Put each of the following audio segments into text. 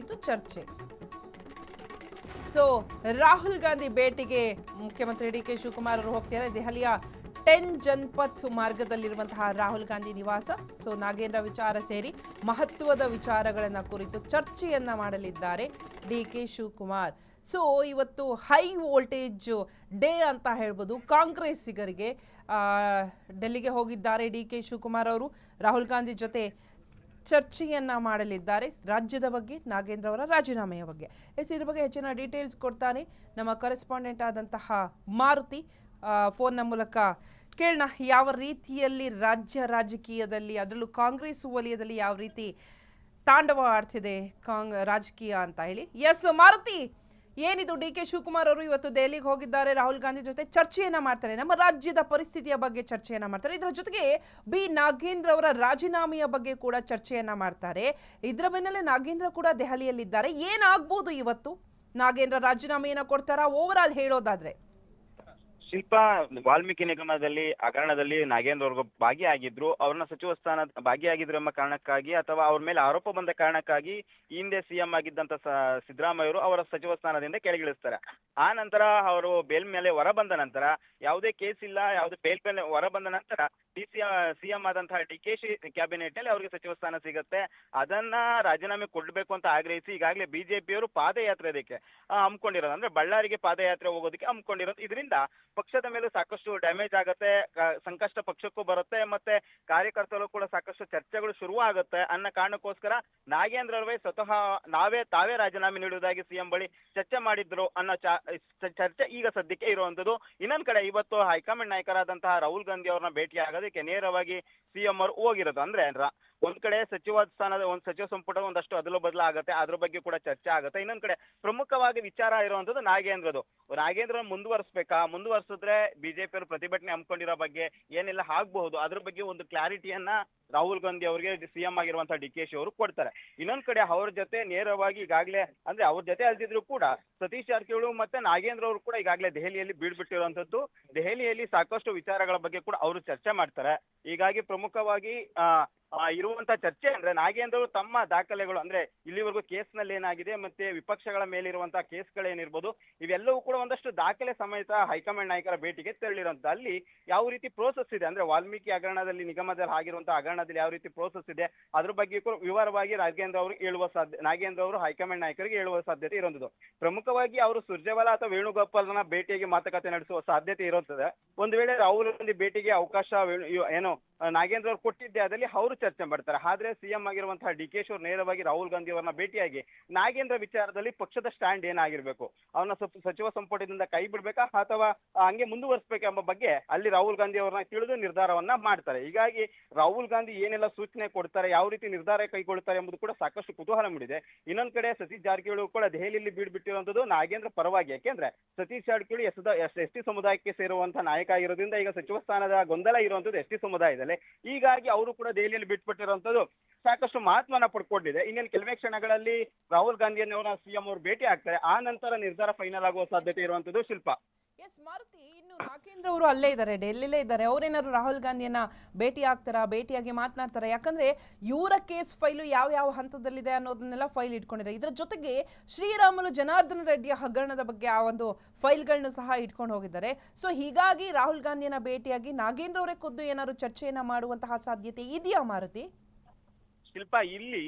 ಕುರಿತು ಚರ್ಚೆ. ಸೊ ರಾಹುಲ್ ಗಾಂಧಿ ಭೇಟಿಗೆ ಮುಖ್ಯಮಂತ್ರಿ ಡಿ ಕೆ ಶಿವಕುಮಾರ್ ಅವರು ಹೋಗ್ತಿದ್ದಾರೆ. ದೆಹಲಿಯ 10 ಜನಪಥ್ ಮಾರ್ಗದಲ್ಲಿರುವಂತಹ ರಾಹುಲ್ ಗಾಂಧಿ ನಿವಾಸ. ಸೊ ನಾಗೇಂದ್ರ ವಿಚಾರ ಸೇರಿ ಮಹತ್ವದ ವಿಚಾರಗಳನ್ನ ಕುರಿತು ಚರ್ಚೆಯನ್ನ ಮಾಡಲಿದ್ದಾರೆ ಡಿ ಕೆ ಶಿವಕುಮಾರ್. ಸೊ ಇವತ್ತು ಹೈ ವೋಲ್ಟೇಜ್ ಡೇ ಅಂತ ಹೇಳ್ಬೋದು ಕಾಂಗ್ರೆಸ್ಸಿಗರಿಗೆ. ಡೆಲ್ಲಿಗೆ ಹೋಗಿದ್ದಾರೆ ಡಿ ಕೆ ಶಿವಕುಮಾರ್ ಅವರು. ರಾಹುಲ್ ಗಾಂಧಿ ಜೊತೆ ಚರ್ಚೆಯನ್ನ ಮಾಡಲಿದ್ದಾರೆ ರಾಜ್ಯದ ಬಗ್ಗೆ, ನಾಗೇಂದ್ರ ಅವರ ರಾಜೀನಾಮೆಯ ಬಗ್ಗೆ. ಇದ್ರ ಬಗ್ಗೆ ಹೆಚ್ಚಿನ ಡೀಟೇಲ್ಸ್ ಕೊಡ್ತಾನೆ ನಮ್ಮ ಕರೆಸ್ಪಾಂಡೆಂಟ್ ಆದಂತಹ ಮಾರುತಿ. ಫೋನ್ನ ಮೂಲಕ ಕೇಳೋಣ, ಯಾವ ರೀತಿಯಲ್ಲಿ ರಾಜ್ಯ ರಾಜಕೀಯದಲ್ಲಿ ಅದರಲ್ಲೂ ಕಾಂಗ್ರೆಸ್ ವಲಯದಲ್ಲಿ ಯಾವ ರೀತಿ ತಾಂಡವ ಆಡ್ತಿದೆ ರಾಜಕೀಯ ಅಂತ ಹೇಳಿ. ಎಸ್ ಮಾರುತಿ, ಏನಿದು ಡಿ ಕೆ ಶಿವಕುಮಾರ್ ಅವರು ಇವತ್ತು ದೆಹಲಿಗೆ ಹೋಗಿದ್ದಾರೆ, ರಾಹುಲ್ ಗಾಂಧಿ ಜೊತೆ ಚರ್ಚೆಯನ್ನ ಮಾಡ್ತಾರೆ, ನಮ್ಮ ರಾಜ್ಯದ ಪರಿಸ್ಥಿತಿಯ ಬಗ್ಗೆ ಚರ್ಚೆಯನ್ನ ಮಾಡ್ತಾರೆ. ಇದರ ಜೊತೆಗೆ ಬಿ ನಾಗೇಂದ್ರ ಅವರ ರಾಜೀನಾಮೆಯ ಬಗ್ಗೆ ಕೂಡ ಚರ್ಚೆಯನ್ನ ಮಾಡ್ತಾರೆ. ಇದರ ಬೆನ್ನಲ್ಲೇ ನಾಗೇಂದ್ರ ಕೂಡ ದೆಹಲಿಯಲ್ಲಿದ್ದಾರೆ. ಏನಾಗ್ಬೋದು ಇವತ್ತು? ನಾಗೇಂದ್ರ ರಾಜೀನಾಮೆಯನ್ನ ಕೊಡ್ತಾರಾ ಓವರ್ ಆಲ್ ಹೇಳೋದಾದ್ರೆ? ಶಿಲ್ಪಾ, ವಾಲ್ಮೀಕಿ ನಿಗಮದಲ್ಲಿ ಹಗರಣದಲ್ಲಿ ನಾಗೇಂದ್ರ ಅವ್ರಿಗೂ ಭಾಗಿಯಾಗಿದ್ರು. ಅವ್ರನ್ನ ಸಚಿವ ಸ್ಥಾನ ಭಾಗಿಯಾಗಿದ್ರು ಎಂಬ ಕಾರಣಕ್ಕಾಗಿ ಅಥವಾ ಅವ್ರ ಮೇಲೆ ಆರೋಪ ಬಂದ ಕಾರಣಕ್ಕಾಗಿ ಹಿಂದೆ ಸಿಎಂ ಆಗಿದ್ದಂತ ಸಿದ್ದರಾಮಯ್ಯವರು ಅವರ ಸಚಿವ ಸ್ಥಾನದಿಂದ ಕೆಳಗಿಳಿಸ್ತಾರೆ. ಆ ನಂತರ ಅವರು ಬೇಲ್ ಮೇಲೆ ಹೊರ ಬಂದ ನಂತರ ಯಾವುದೇ ಕೇಸ್ ಇಲ್ಲ, ಯಾವುದೇ ಬೇಲ್ ಮೇಲೆ ಹೊರ ಬಂದ ನಂತರ ಸಿಎಂ ಆದಂತಹ ಡಿ ಕೆ ಶಿ ಕ್ಯಾಬಿನೆಟ್ ನಲ್ಲಿ ಅವರಿಗೆ ಸಚಿವ ಸ್ಥಾನ ಸಿಗುತ್ತೆ. ಅದನ್ನ ರಾಜೀನಾಮೆ ಕೊಡ್ಬೇಕು ಅಂತ ಆಗ್ರಹಿಸಿ ಈಗಾಗಲೇ ಬಿಜೆಪಿಯವರು ಪಾದಯಾತ್ರೆ ಅದಕ್ಕೆ ಹಮ್ಮಿಕೊಂಡಿರೋದು, ಅಂದ್ರೆ ಬಳ್ಳಾರಿಗೆ ಪಾದಯಾತ್ರೆ ಹೋಗೋದಕ್ಕೆ ಹಮ್ಮಿಕೊಂಡಿರೋದು. ಇದರಿಂದ ಪಕ್ಷದ ಮೇಲೂ ಸಾಕಷ್ಟು ಡ್ಯಾಮೇಜ್ ಆಗುತ್ತೆ, ಸಂಕಷ್ಟ ಪಕ್ಷಕ್ಕೂ ಬರುತ್ತೆ, ಮತ್ತೆ ಕಾರ್ಯಕರ್ತರು ಕೂಡ ಸಾಕಷ್ಟು ಚರ್ಚೆಗಳು ಶುರು ಆಗುತ್ತೆ ಅನ್ನೋ ಕಾರಣಕ್ಕೋಸ್ಕರ ನಾಗೇಂದ್ರ ಅವರೇ ಸ್ವತಃ ತಾವೇ ರಾಜೀನಾಮೆ ನೀಡುವುದಾಗಿ ಸಿಎಂ ಬಳಿ ಚರ್ಚೆ ಮಾಡಿದ್ರು ಅನ್ನೋ ಚರ್ಚೆ ಈಗ ಸದ್ಯಕ್ಕೆ ಇರುವಂತದ್ದು. ಇನ್ನೊಂದ್ ಕಡೆ ಇವತ್ತು ಹೈಕಮಾಂಡ್ ನಾಯಕರಾದಂತಹ ರಾಹುಲ್ ಗಾಂಧಿ ಅವ್ರನ್ನ ಭೇಟಿ ಆಗೋದಕ್ಕೆ ನೇರವಾಗಿ ಸಿಎಂ ಅವರು ಹೋಗಿರೋದು. ಅಂದ್ರೆ ಒಂದ್ ಕಡೆ ಸಚಿವ ಸ್ಥಾನದ ಸಚಿವ ಸಂಪುಟ ಒಂದಷ್ಟು ಅದಲು ಬದಲು ಆಗುತ್ತೆ, ಅದ್ರ ಬಗ್ಗೆ ಕೂಡ ಚರ್ಚೆ ಆಗುತ್ತೆ. ಇನ್ನೊಂದ್ ಕಡೆ ಪ್ರಮುಖವಾಗಿ ವಿಚಾರ ಇರುವಂತದ್ದು ನಾಗೇಂದ್ರ ಮುಂದುವರ್ಸಿದ್ರೆ ಬಿಜೆಪಿ ಅವರು ಪ್ರತಿಭಟನೆ ಹಮ್ಮಿಕೊಂಡಿರೋ ಬಗ್ಗೆ ಏನೆಲ್ಲ ಆಗಬಹುದು ಅದ್ರ ಬಗ್ಗೆ ಒಂದು ಕ್ಲಾರಿಟಿಯನ್ನ ರಾಹುಲ್ ಗಾಂಧಿ ಅವರಿಗೆ ಸಿಎಂ ಆಗಿರುವಂತಹ ಡಿ ಕೆ ಶಿ ಅವರು ಕೊಡ್ತಾರೆ. ಇನ್ನೊಂದ್ ಕಡೆ ಅವ್ರ ಜೊತೆ ನೇರವಾಗಿ ಈಗಾಗಲೇ ಅಂದ್ರೆ ಅವ್ರ ಜೊತೆ ಅಲ್ದಿದ್ರು ಕೂಡ ಸತೀಶ್ ಜಾರಕಿಹೊಳಿ ಮತ್ತೆ ನಾಗೇಂದ್ರ ಅವರು ಕೂಡ ಈಗಾಗಲೇ ದೆಹಲಿಯಲ್ಲಿ ಬೀಳ್ಬಿಟ್ಟಿರುವಂತದ್ದು. ದೆಹಲಿಯಲ್ಲಿ ಸಾಕಷ್ಟು ವಿಚಾರಗಳ ಬಗ್ಗೆ ಕೂಡ ಅವರು ಚರ್ಚೆ ಮಾಡ್ತಾರೆ. ಹೀಗಾಗಿ ಪ್ರಮುಖವಾಗಿ ಇರುವಂತ ಚರ್ಚೆ ಅಂದ್ರೆ ನಾಗೇಂದ್ರ ಅವರು ತಮ್ಮ ದಾಖಲೆಗಳು ಅಂದ್ರೆ ಇಲ್ಲಿವರೆಗೂ ಕೇಸ್ ನಲ್ಲಿ ಏನಾಗಿದೆ ಮತ್ತೆ ವಿಪಕ್ಷಗಳ ಮೇಲಿರುವಂತಹ ಕೇಸ್ಗಳೇನಿರ್ಬೋದು ಇವೆಲ್ಲವೂ ಕೂಡ ಒಂದಷ್ಟು ದಾಖಲೆ ಸಮೇತ ಹೈಕಮಾಂಡ್ ನಾಯಕರ ಭೇಟಿಗೆ ತೆರಳಿರುವಂತ. ಅಲ್ಲಿ ಯಾವ ರೀತಿ ಪ್ರೋಸೆಸ್ ಇದೆ ಅಂದ್ರೆ ವಾಲ್ಮೀಕಿ ಹಗರಣದಲ್ಲಿ ನಿಗಮದಲ್ಲಿ ಆಗಿರುವಂತಹ ಹಗರಣದಲ್ಲಿ ಯಾವ ರೀತಿ ಪ್ರೋಸೆಸ್ ಇದೆ ಅದ್ರ ಬಗ್ಗೆ ಕೂಡ ವಿವರವಾಗಿ ನಾಗೇಂದ್ರ ಅವರು ಹೈಕಮಾಂಡ್ ನಾಯಕರಿಗೆ ಹೇಳುವ ಸಾಧ್ಯತೆ ಇರುವಂತದ್ದು. ಪ್ರಮುಖವಾಗಿ ಅವರು ಸುರ್ಜೇವಾಲಾ ಅಥವಾ ವೇಣುಗೋಪಾಲ್ನ ಭೇಟಿಗೆ ಮಾತುಕತೆ ನಡೆಸುವ ಸಾಧ್ಯತೆ ಇರುತ್ತದೆ. ಒಂದು ವೇಳೆ ರಾಹುಲ್ ಗಾಂಧಿ ಭೇಟಿಗೆ ಅವಕಾಶ ನಾಗೇಂದ್ರ ಅವರು ಕೊಟ್ಟಿದ್ದೆ ಅದಲ್ಲಿ ಅವರು ಚರ್ಚೆ ಮಾಡ್ತಾರೆ. ಆದ್ರೆ ಸಿಎಂ ಆಗಿರುವಂತಹ ಡಿ ಕೆ ಶಿ ಅವರು ನೇರವಾಗಿ ರಾಹುಲ್ ಗಾಂಧಿ ಅವರನ್ನ ಭೇಟಿಯಾಗಿ ನಾಗೇಂದ್ರ ವಿಚಾರದಲ್ಲಿ ಪಕ್ಷದ ಸ್ಟ್ಯಾಂಡ್ ಏನಾಗಿರ್ಬೇಕು, ಅವನ ಸಚಿವ ಸಂಪುಟದಿಂದ ಕೈ ಬಿಡ್ಬೇಕಾ ಅಥವಾ ಹಂಗೆ ಮುಂದುವರಿಸಬೇಕೆಂಬ ಬಗ್ಗೆ ಅಲ್ಲಿ ರಾಹುಲ್ ಗಾಂಧಿ ಅವರನ್ನ ತಿಳಿದು ನಿರ್ಧಾರವನ್ನ ಮಾಡ್ತಾರೆ. ಹೀಗಾಗಿ ರಾಹುಲ್ ಗಾಂಧಿ ಏನೆಲ್ಲ ಸೂಚನೆ ಕೊಡ್ತಾರೆ, ಯಾವ ರೀತಿ ನಿರ್ಧಾರ ಕೈಗೊಳ್ತಾರೆ ಎಂಬುದು ಕೂಡ ಸಾಕಷ್ಟು ಕುತೂಹಲ ಮೂಡಿದೆ. ಇನ್ನೊಂದ್ ಕಡೆ ಸತೀಶ್ ಜಾರಕಿಹೊಳಿ ಕೂಡ ದೆಹಲಿಯಲ್ಲಿ ಬೀಡ್ಬಿಟ್ಟಿರುವಂತದ್ದು ನಾಗೇಂದ್ರ ಪರವಾಗಿ. ಯಾಕೆಂದ್ರೆ ಸತೀಶ್ ಜಾರಕಿಹೊಳಿ ಎಸ್ ಟಿ ಸಮುದಾಯಕ್ಕೆ ಸೇರುವಂತಹ ನಾಯಕ ಆಗಿರೋದ್ರಿಂದ ಈಗ ಸಚಿವ ಸ್ಥಾನದ ಗೊಂದಲ ಇರುವಂತದ್ದು ಎಸ್ ಟಿ ಸಮುದಾಯದಲ್ಲಿ. ಹೀಗಾಗಿ ಅವರು ಕೂಡ ದೆಹಲಿಯಲ್ಲಿ ಬಿಟ್ಬಿಟ್ಟಿರುವಂತದ್ದು ಸಾಕಷ್ಟು ಮಹತ್ವನ ಪಡ್ಕೊಂಡಿದೆ. ಇನ್ನೇನು ಕೆಲವೇ ಕ್ಷಣಗಳಲ್ಲಿ ರಾಹುಲ್ ಗಾಂಧಿಯನ್ನ ಸಿಎಂ ಅವರು ಭೇಟಿ ಆಗ್ತಾರೆ. ಆ ನಂತರ ನಿರ್ಧಾರ ಫೈನಲ್ ಆಗುವ ಸಾಧ್ಯತೆ ಇರುವಂತದ್ದು. ಶಿಲ್ಪ, ಎಸ್ ಮಾರುತಿ, ಇನ್ನು ನಾಗೇಂದ್ರ ಅವರು ಅಲ್ಲೇ ಇದ್ದಾರೆ, ಡೆಲ್ಲಿಲೇ ಇದ್ದಾರೆ. ಅವ್ರೇನಾದ್ರು ರಾಹುಲ್ ಗಾಂಧಿಯನ್ನ ಭೇಟಿ ಆಗ್ತಾರಾ, ಭೇಟಿಯಾಗಿ ಮಾತನಾಡ್ತಾರೆ? ಯಾಕಂದ್ರೆ ಇವರ ಕೇಸ್ ಫೈಲು ಯಾವ ಹಂತದಲ್ಲಿದೆ ಅನ್ನೋದನ್ನೆಲ್ಲ ಫೈಲ್ ಇಟ್ಕೊಂಡಿದ್ದಾರೆ. ಇದರ ಜೊತೆಗೆ ಶ್ರೀರಾಮುಲು ಜನಾರ್ದನ ರೆಡ್ಡಿಯ ಹಗರಣದ ಬಗ್ಗೆ ಆ ಒಂದು ಫೈಲ್ಗಳನ್ನು ಸಹ ಇಟ್ಕೊಂಡು ಹೋಗಿದ್ದಾರೆ. ಸೊ ಹೀಗಾಗಿ ರಾಹುಲ್ ಗಾಂಧಿಯನ್ನ ಭೇಟಿಯಾಗಿ ನಾಗೇಂದ್ರ ಅವರೇ ಖುದ್ದು ಏನಾದ್ರು ಚರ್ಚೆಯನ್ನ ಮಾಡುವಂತಹ ಸಾಧ್ಯತೆ ಇದೆಯಾ ಮಾರುತಿ? ಶಿಲ್ಪ, ಇಲ್ಲಿ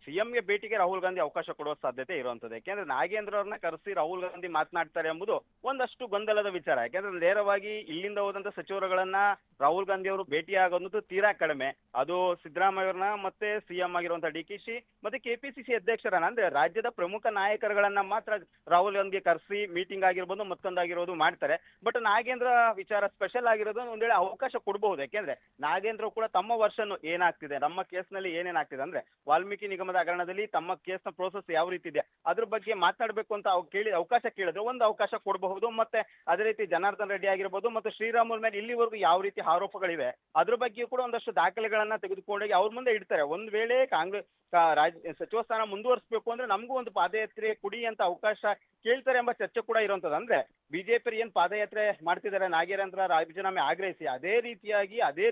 ಸಿಎಂಗೆ ಭೇಟಿಗೆ ರಾಹುಲ್ ಗಾಂಧಿ ಅವಕಾಶ ಕೊಡುವ ಸಾಧ್ಯತೆ ಇರುವಂತದ್ದು. ಯಾಕೆಂದ್ರೆ ನಾಗೇಂದ್ರ ಅವ್ರನ್ನ ಕರೆಸಿ ರಾಹುಲ್ ಗಾಂಧಿ ಮಾತನಾಡ್ತಾರೆ ಎಂಬುದು ಒಂದಷ್ಟು ಗೊಂದಲದ ವಿಚಾರ. ಯಾಕೆಂದ್ರೆ ನೇರವಾಗಿ ಇಲ್ಲಿಂದ ಹೋದಂತ ಸಚಿವರುಗಳನ್ನ ರಾಹುಲ್ ಗಾಂಧಿ ಅವರು ಭೇಟಿಯಾಗೋದು ತೀರಾ ಕಡಿಮೆ. ಅದು ಸಿದ್ದರಾಮಯ್ಯವ್ರನ್ನ ಮತ್ತೆ ಸಿಎಂ ಆಗಿರುವಂತಹ ಡಿ ಕೆ ಶಿ ಮತ್ತೆ ಕೆಪಿಸಿಸಿ ಅಧ್ಯಕ್ಷರನ್ನ ಅಂದ್ರೆ ರಾಜ್ಯದ ಪ್ರಮುಖ ನಾಯಕರುಗಳನ್ನ ಮಾತ್ರ ರಾಹುಲ್ ಗಾಂಧಿ ಕರೆಸಿ ಮೀಟಿಂಗ್ ಆಗಿರ್ಬೋದು ಮತ್ತೊಂದಾಗಿರೋದು ಮಾಡ್ತಾರೆ. ಬಟ್ ನಾಗೇಂದ್ರ ವಿಚಾರ ಸ್ಪೆಷಲ್ ಆಗಿರೋದು ಒಂದ್ ವೇಳೆ ಅವಕಾಶ ಕೊಡಬಹುದು. ಯಾಕೆಂದ್ರೆ ನಾಗೇಂದ್ರ ಕೂಡ ತಮ್ಮ ವರ್ಷನ್ ಏನಾಗ್ತಿದೆ, ನಮ್ಮ ಕೇಸ್ ನಲ್ಲಿ ಏನೇನಾಗ್ತಿದೆ ಅಂದ್ರೆ ವಾಲ್ಮೀಕಿ ನಿಗಮದ ಹಗರಣದಲ್ಲಿ ತಮ್ಮ ಕೇಸ್ ನ ಪ್ರೋಸೆಸ್ ಯಾವ ರೀತಿ ಇದೆ ಅದ್ರ ಬಗ್ಗೆ ಮಾತಾಡ್ಬೇಕು ಅಂತ ಅವಕಾಶ ಕೇಳಿದ್ರೆ ಒಂದು ಅವಕಾಶ ಕೊಡಬಹುದು. ಮತ್ತೆ ಅದೇ ರೀತಿ ಜನಾರ್ದನ್ ರೆಡ್ಡಿ ಆಗಿರ್ಬೋದು ಮತ್ತು ಶ್ರೀರಾಮುಲ್ ಮೇಲೆ ಇಲ್ಲಿವರೆಗೂ ಯಾವ ರೀತಿ ಆರೋಪಗಳಿವೆ ಅದ್ರ ಬಗ್ಗೆ ಕೂಡ ಒಂದಷ್ಟು ದಾಖಲೆಗಳನ್ನ ತೆಗೆದುಕೊಂಡೋಗಿ ಅವ್ರ ಮುಂದೆ ಇಡ್ತಾರೆ. ಒಂದ್ ವೇಳೆ ಕಾಂಗ್ರೆಸ್ ಸಚಿವ ಸ್ಥಾನ ಮುಂದುವರಿಸಬೇಕು ಅಂದ್ರೆ ನಮಗೂ ಒಂದು ಪಾದಯಾತ್ರೆ ಕುಡಿ ಅಂತ ಅವಕಾಶ ಕೇಳ್ತಾರೆ ಎಂಬ ಚರ್ಚೆ ಕೂಡ ಇರುವಂತದ್ದು. ಅಂದ್ರೆ ಬಿಜೆಪಿ ಏನ್ ಪಾದಯಾತ್ರೆ ಮಾಡ್ತಿದ್ದಾರೆ ನಾಗೇಂದ್ರ ರಾಜೀನಾಮೆ ಆಗ್ರಹಿಸಿ, ಅದೇ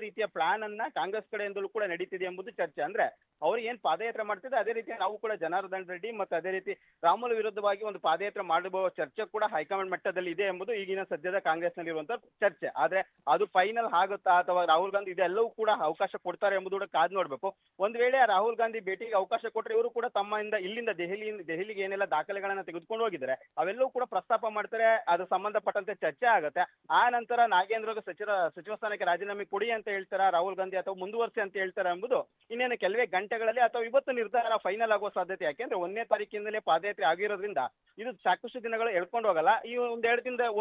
ರೀತಿಯ ಪ್ಲಾನ್ ಅನ್ನ ಕಾಂಗ್ರೆಸ್ ಕಡೆಯಿಂದಲೂ ಕೂಡ ನಡೀತಿದೆ ಎಂಬುದು ಚರ್ಚೆ. ಅಂದ್ರೆ ಅವ್ರು ಏನ್ ಪಾದಯಾತ್ರೆ ಮಾಡ್ತಿದ್ದಾರೆ ಅದೇ ರೀತಿ ನಾವು ಕೂಡ ಜನಾರ್ದನ್ ರೆಡ್ಡಿ ಮತ್ತೆ ಅದೇ ರೀತಿ ರಾಮುಲು ವಿರುದ್ಧವಾಗಿ ಒಂದು ಪಾದಯಾತ್ರೆ ಮಾಡುವ ಚರ್ಚೆ ಕೂಡ ಹೈಕಮಾಂಡ್ ಮಟ್ಟದಲ್ಲಿ ಇದೆ ಎಂಬುದು ಈಗಿನ ಸದ್ಯದ ಕಾಂಗ್ರೆಸ್ ನಲ್ಲಿರುವಂತಹ ಚರ್ಚೆ. ಆದ್ರೆ ಅದು ಫೈನಲ್ ಆಗುತ್ತಾ ಅಥವಾ ರಾಹುಲ್ ಗಾಂಧಿ ಇದೆಲ್ಲವೂ ಕೂಡ ಅವಕಾಶ ಕೊಡ್ತಾರೆ ಎಂಬುದು ಕೂಡ ಕಾದು ನೋಡ್ಬೇಕು. ಒಂದ್ ವೇಳೆ ರಾಹುಲ್ ಗಾಂಧಿ ಭೇಟಿಗೆ ಅವಕಾಶ ಕೊಟ್ಟರೆ ಇವರು ಕೂಡ ಇಲ್ಲಿಂದ ದೆಹಲಿಗೆ ಏನೆಲ್ಲ ದಾಖಲೆಗಳನ್ನ ತೆಗೆದುಕೊಂಡು ಹೋಗಿದ್ದಾರೆ ಅವೆಲ್ಲವೂ ಕೂಡ ಪ್ರಸ್ತಾಪ ಮಾಡ್ತಾರೆ, ಅದು ಸಂಬಂಧಪಟ್ಟಂತೆ ಚರ್ಚೆ ಆಗುತ್ತೆ. ಆ ನಂತರ ನಾಗೇಂದ್ರ ಸಚಿವ ಸ್ಥಾನಕ್ಕೆ ರಾಜೀನಾಮೆ ಕೊಡಿ ಅಂತ ಹೇಳ್ತಾರ ರಾಹುಲ್ ಗಾಂಧಿ ಅಥವಾ ಮುಂದುವರಿಸಿ ಅಂತ ಹೇಳ್ತಾರೆ ಎಂಬುದು ಇನ್ನೇನು ಕೆಲವೇ ಗಂಟೆಗಳಲ್ಲಿ ಅಥವಾ ಇವತ್ತು ನಿರ್ಧಾರ ಫೈನಲ್ ಆಗುವ ಸಾಧ್ಯತೆ. ಯಾಕೆಂದ್ರೆ 1ನೇ ತಾರೀಕಿಂದಲೇ ಪಾದಯಾತ್ರೆ ಆಗಿರೋದ್ರಿಂದ ಇದು ಸಾಕಷ್ಟು ದಿನಗಳು ಎಳ್ಕೊಂಡು ಹೋಗಲ್ಲ. ಈ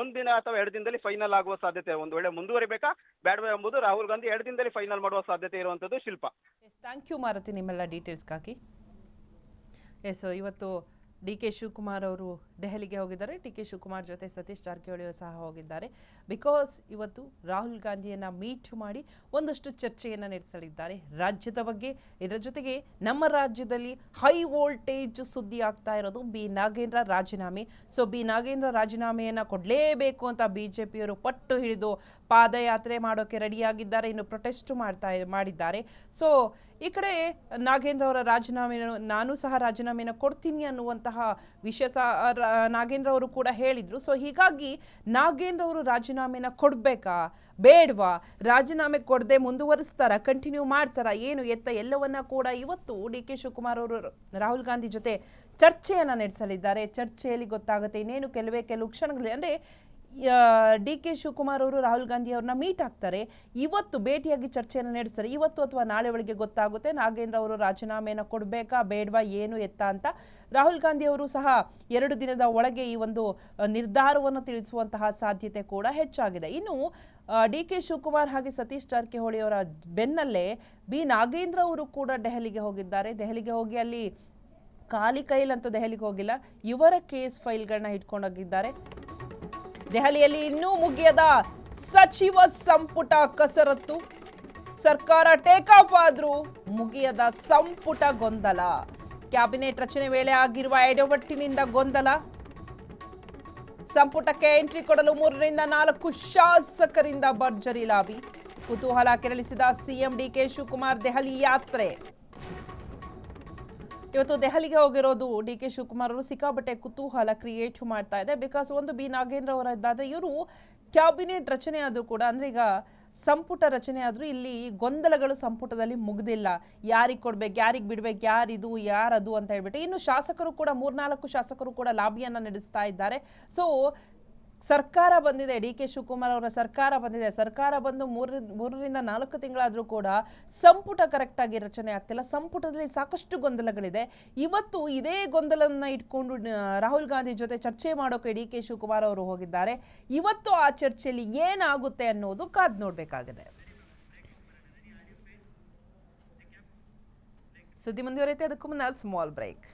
ಒಂದ್ ದಿನ ಅಥವಾ 2 ದಿನದಲ್ಲಿ ಫೈನಲ್ ಆಗುವ ಸಾಧ್ಯತೆ. ಒಂದ್ ವೇಳೆ ಮುಂದುವರಿಬೇಕಾ ಬೇಡವಾ ಎಂಬುದು ರಾಹುಲ್ ಗಾಂಧಿ 2 ದಿನದಲ್ಲಿ ಫೈನಲ್ ಮಾಡುವ ಸಾಧ್ಯತೆ ಇರುವಂತದ್ದು. ಶಿಲ್ಪ, ಥ್ಯಾಂಕ್ ಯು ಮಾರುತಿ ನಿಮ್ಮೆಲ್ಲ ಡೀಟೇಲ್ಸ್ಗಾಗಿ. ಇವತ್ತು ಡಿ ಕೆ ಶಿವಕುಮಾರ್ ಅವರು ದೆಹಲಿಗೆ ಹೋಗಿದ್ದಾರೆ. ಡಿ ಕೆ ಶಿವಕುಮಾರ್ ಜೊತೆ ಸತೀಶ್ ಜಾರಕಿಹೊಳಿ ಸಹ ಹೋಗಿದ್ದಾರೆ. ಬಿಕಾಸ್ ಇವತ್ತು ರಾಹುಲ್ ಗಾಂಧಿಯನ್ನ ಮೀಟ್ ಮಾಡಿ ಒಂದಷ್ಟು ಚರ್ಚೆಯನ್ನು ನಡೆಸಲಿದ್ದಾರೆ ರಾಜ್ಯದ ಬಗ್ಗೆ. ಇದರ ಜೊತೆಗೆ ನಮ್ಮ ರಾಜ್ಯದಲ್ಲಿ ಹೈ ವೋಲ್ಟೇಜ್ ಸುದ್ದಿ ಆಗ್ತಾ ಇರೋದು ಬಿ ನಾಗೇಂದ್ರ ರಾಜೀನಾಮೆ. ಸೊ ಬಿ ನಾಗೇಂದ್ರ ರಾಜೀನಾಮೆಯನ್ನು ಕೊಡಲೇಬೇಕು ಅಂತ ಬಿಜೆಪಿಯವರು ಪಟ್ಟು ಹಿಡಿದು ಪಾದಯಾತ್ರೆ ಮಾಡೋಕೆ ರೆಡಿಯಾಗಿದ್ದಾರೆ. ಇನ್ನು ಪ್ರೊಟೆಸ್ಟ್ ಮಾಡಿದ್ದಾರೆ. ಸೊ ಈ ಕಡೆ ನಾಗೇಂದ್ರ ಅವರ ರಾಜೀನಾಮೆಯನ್ನು ನಾನು ಸಹ ರಾಜೀನಾಮೆಯನ್ನು ಕೊಡ್ತೀನಿ ಅನ್ನುವಂತಹ ವಿಷಯ ನಾಗೇಂದ್ರ ಅವರು ಕೂಡ ಹೇಳಿದ್ರು. ಸೊ ಹೀಗಾಗಿ ನಾಗೇಂದ್ರ ಅವರು ರಾಜೀನಾಮೆನ ಕೊಡ್ಬೇಕಾ ಬೇಡವಾ, ರಾಜೀನಾಮೆ ಕೊಡದೆ ಮುಂದುವರಿಸ್ತಾರ, ಕಂಟಿನ್ಯೂ ಮಾಡ್ತಾರ, ಏನು ಎತ್ತ ಎಲ್ಲವನ್ನ ಕೂಡ ಇವತ್ತು ಡಿ ಕೆ ಶಿವಕುಮಾರ್ ಅವರು ರಾಹುಲ್ ಗಾಂಧಿ ಜೊತೆ ಚರ್ಚೆಯನ್ನ ನಡೆಸಲಿದ್ದಾರೆ. ಚರ್ಚೆಯಲ್ಲಿ ಗೊತ್ತಾಗುತ್ತೆ. ಇನ್ನೇನು ಕೆಲವು ಕ್ಷಣಗಳಲ್ಲಿ ಅಂದ್ರೆ ಡಿ ಕೆ ಶಿವಕುಮಾರ್ ಅವರು ರಾಹುಲ್ ಗಾಂಧಿ ಅವ್ರನ್ನ ಮೀಟ್ ಆಗ್ತಾರೆ. ಇವತ್ತು ಭೇಟಿಯಾಗಿ ಚರ್ಚೆಯನ್ನು ನಡೆಸ್ತಾರೆ. ಇವತ್ತು ಅಥವಾ ನಾಳೆ ಒಳಗೆ ಗೊತ್ತಾಗುತ್ತೆ ನಾಗೇಂದ್ರ ಅವರು ರಾಜೀನಾಮೆಯನ್ನು ಕೊಡಬೇಕಾ ಬೇಡವಾ ಏನು ಎತ್ತ ಅಂತ. ರಾಹುಲ್ ಗಾಂಧಿ ಅವರು ಸಹ 2 ದಿನದ ಒಳಗೆ ಈ ಒಂದು ನಿರ್ಧಾರವನ್ನು ತಿಳಿಸುವಂತಹ ಸಾಧ್ಯತೆ ಕೂಡ ಹೆಚ್ಚಾಗಿದೆ. ಇನ್ನು ಡಿ ಕೆ ಶಿವಕುಮಾರ್ ಹಾಗೆ ಸತೀಶ್ ಜಾರಕಿಹೊಳಿ ಅವರ ಬೆನ್ನಲ್ಲೇ ಬಿ ನಾಗೇಂದ್ರ ಅವರು ಕೂಡ ದೆಹಲಿಗೆ ಹೋಗಿದ್ದಾರೆ. ದೆಹಲಿಗೆ ಹೋಗಿ ಅಲ್ಲಿ ಖಾಲಿ ಕೈಲಂತೂ ದೆಹಲಿಗೆ ಹೋಗಿಲ್ಲ, ಇವರ ಕೇಸ್ ಫೈಲ್ಗಳನ್ನ ಇಟ್ಕೊಂಡೋಗಿದ್ದಾರೆ. ದೆಹಲಿಯಲ್ಲಿ ಇನ್ನೂ ಮುಗಿಯದ ಸಚಿವ ಸಂಪುಟ ಕಸರತ್ತು. ಸರ್ಕಾರ ಟೇಕ್ ಆಫ್ ಆದ್ರೂ ಮುಗಿಯದ ಸಂಪುಟ ಗೊಂದಲ. ಕ್ಯಾಬಿನೆಟ್ ರಚನೆ ವೇಳೆ ಆಗಿರುವ ಎಡವಟ್ಟಿನಿಂದ ಗೊಂದಲ. ಸಂಪುಟಕ್ಕೆ ಎಂಟ್ರಿ ಕೊಡಲು 3 ರಿಂದ 4 ಶಾಸಕರಿಂದ ಭರ್ಜರಿ ಲಾಬಿ. ಕುತೂಹಲ ಕೆರಳಿಸಿದ CM D K Shivakumar Delhi ಯಾತ್ರೆ. ಇವತ್ತು ದೆಹಲಿಗೆ ಹೋಗಿರೋದು ಡಿ ಕೆ ಶಿವಕುಮಾರ್ ಅವರು ಸಿಕ್ಕಾಪಟ್ಟೆ ಕುತೂಹಲ ಕ್ರಿಯೇಟ್ ಮಾಡ್ತಾ ಇದೆ. ಬಿಕಾಸ್ ಒಂದು ಬಿ ನಾಗೇಂದ್ರ ಅವರದ್ದಾದ್ರೆ ಇವರು ಕ್ಯಾಬಿನೆಟ್ ರಚನೆ ಆದ್ರೂ ಕೂಡ ಅಂದ್ರೆ ಈಗ ಸಂಪುಟ ರಚನೆ ಆದ್ರೂ ಇಲ್ಲಿ ಗೊಂದಲಗಳು ಸಂಪುಟದಲ್ಲಿ ಮುಗ್ದಿಲ್ಲ. ಯಾರಿಗೆ ಕೊಡ್ಬೇಕು, ಯಾರಿಗೆ ಬಿಡ್ಬೇಕು, ಯಾರಿದು ಯಾರದು ಅಂತ ಹೇಳ್ಬಿಟ್ಟು ಇನ್ನು ಶಾಸಕರು ಕೂಡ 3-4 ಶಾಸಕರು ಕೂಡ ಲಾಬಿಯನ್ನ ನಡೆಸ್ತಾ ಇದ್ದಾರೆ. ಸೊ ಸರ್ಕಾರ ಬಂದಿದೆ, ಡಿ ಕೆ ಶಿವಕುಮಾರ್ ಅವರ ಸರ್ಕಾರ ಬಂದಿದೆ. ಸರ್ಕಾರ ಬಂದು 3 ರಿಂದ 4 ತಿಂಗಳಾದ್ರೂ ಕೂಡ ಸಂಪುಟ ಕರೆಕ್ಟ್ ಆಗಿ ರಚನೆ ಆಗ್ತಿಲ್ಲ. ಸಂಪುಟದಲ್ಲಿ ಸಾಕಷ್ಟು ಗೊಂದಲಗಳಿದೆ. ಇವತ್ತು ಇದೇ ಗೊಂದಲನ್ನ ಇಟ್ಕೊಂಡು ರಾಹುಲ್ ಗಾಂಧಿ ಜೊತೆ ಚರ್ಚೆ ಮಾಡೋಕೆ ಡಿ ಕೆ ಶಿವಕುಮಾರ್ ಅವರು ಹೋಗಿದ್ದಾರೆ. ಇವತ್ತು ಆ ಚರ್ಚೆಯಲ್ಲಿ ಏನಾಗುತ್ತೆ ಅನ್ನೋದು ಕಾದ್ ನೋಡ್ಬೇಕಾಗಿದೆ. ಸುದ್ದಿ ಮುಂದುವರಿಯುತ್ತೆ, ಅದಕ್ಕೂ ಮುನ್ನ ಸ್ಮಾಲ್ ಬ್ರೇಕ್.